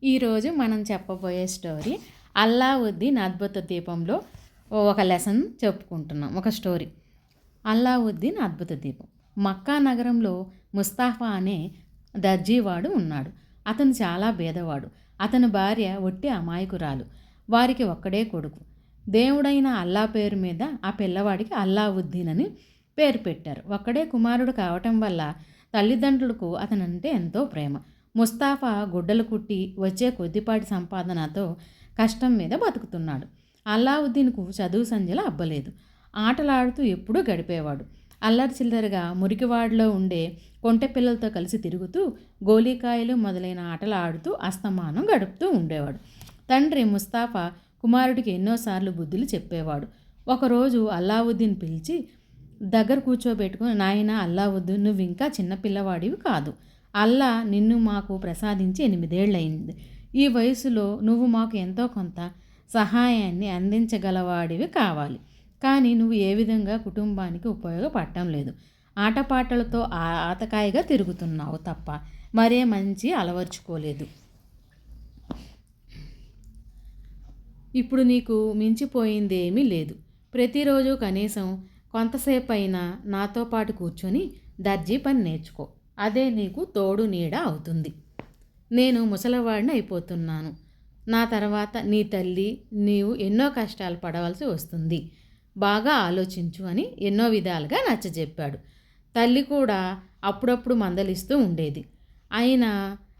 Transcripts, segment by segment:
ఈరోజు మనం చెప్పబోయే స్టోరీ అల్లావుద్దీన్ అద్భుత దీపంలో ఒక లెసన్ చెప్పుకుంటున్నాం. ఒక స్టోరీ. అల్లావుద్దీన్ అద్భుత దీపం. మక్కా నగరంలో ముస్తాఫా అనే దర్జీవాడు ఉన్నాడు. అతను చాలా పేదవాడు. అతని భార్య ఒట్టి అమాయకురాలు. వారికి ఒక్కడే కొడుకు. దేవుడైన అల్లా పేరు మీద ఆ పిల్లవాడికి అల్లావుద్దీన్ అని పేరు పెట్టారు. ఒక్కడే కుమారుడు కావటం వల్ల తల్లిదండ్రులకు అతనంటే ఎంతో ప్రేమ. ముస్తాఫా గుడ్డలు కుట్టి వచ్చే కొద్దిపాటి సంపాదనతో కష్టం మీద బతుకుతున్నాడు. అల్లావుద్దీన్కు చదువు సంధ్యలు అబ్బలేదు. ఆటలాడుతూ ఎప్పుడూ గడిపేవాడు. అల్లరి చిల్లరగా మురికివాడలో ఉండే కొంటె పిల్లలతో కలిసి తిరుగుతూ గోలీకాయలు మొదలైన ఆటలు ఆడుతూ అస్తమానం గడుపుతూ ఉండేవాడు. తండ్రి ముస్తాఫా కుమారుడికి ఎన్నోసార్లు బుద్ధులు చెప్పేవాడు. ఒకరోజు అల్లావుద్దీన్ పిలిచి దగ్గర కూర్చోబెట్టుకుని, నాయనా అల్లావుద్దీన్, నువ్వు ఇంకా చిన్నపిల్లవాడివి కాదు. అల్లా నిన్ను మాకు ప్రసాదించి 8 ఏళ్ళయింది. ఈ వయసులో నువ్వు మాకు ఎంతో కొంత సహాయాన్ని అందించగలవాడివి కావాలి. కానీ నువ్వు ఏ విధంగా కుటుంబానికి ఉపయోగపడటం లేదు. ఆటపాటలతో ఆతకాయగా తిరుగుతున్నావు తప్ప మరే మంచి అలవర్చుకోలేదు. ఇప్పుడు నీకు మించిపోయిందేమీ లేదు. ప్రతిరోజు కనీసం కొంతసేపు అయినా నాతో పాటు కూర్చొని దర్జీ పని నేర్చుకో. అదే నీకు తోడు నీడ అవుతుంది. నేను ముసలివాడిని అయిపోతున్నాను. నా తర్వాత నీ తల్లి, నీవు ఎన్నో కష్టాలు పడవలసి వస్తుంది. బాగా ఆలోచించు అని ఎన్నో విధాలుగా నచ్చజెప్పాడు. తల్లి కూడా అప్పుడప్పుడు మందలిస్తూ ఉండేది. అయినా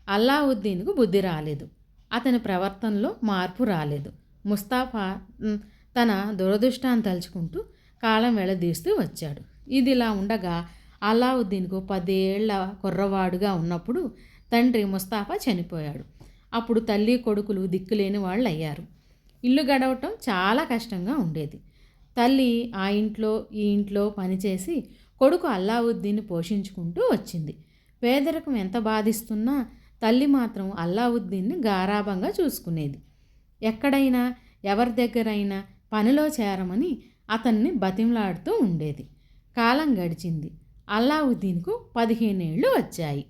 అల్లావుద్దీన్కు బుద్ధి రాలేదు. అతని ప్రవర్తనలో మార్పు రాలేదు. ముస్తాఫా తన దురదృష్టాన్ని తలుచుకుంటూ కాలం వెళ్లదీస్తూ వచ్చాడు. ఇదిలా ఉండగా అల్లావుద్దీన్కు 10 ఏళ్ల కుర్రవాడుగా ఉన్నప్పుడు తండ్రి ముస్తాఫా చనిపోయాడు. అప్పుడు తల్లి కొడుకులు దిక్కులేని వాళ్ళు అయ్యారు. ఇల్లు గడవటం చాలా కష్టంగా ఉండేది. తల్లి ఆ ఇంట్లో ఈ ఇంట్లో పనిచేసి కొడుకు అల్లావుద్దీన్ని పోషించుకుంటూ వచ్చింది. పేదరికం ఎంత బాధిస్తున్నా తల్లి మాత్రం అల్లావుద్దీన్ని గారాబంగా చూసుకునేది. ఎక్కడైనా ఎవరి దగ్గరైనా పనిలో చేరమని అతన్ని బతిమలాడుతూ ఉండేది. కాలం గడిచింది. అల్లావుద్దీన్కు 15 ఏళ్ళు వచ్చాయి.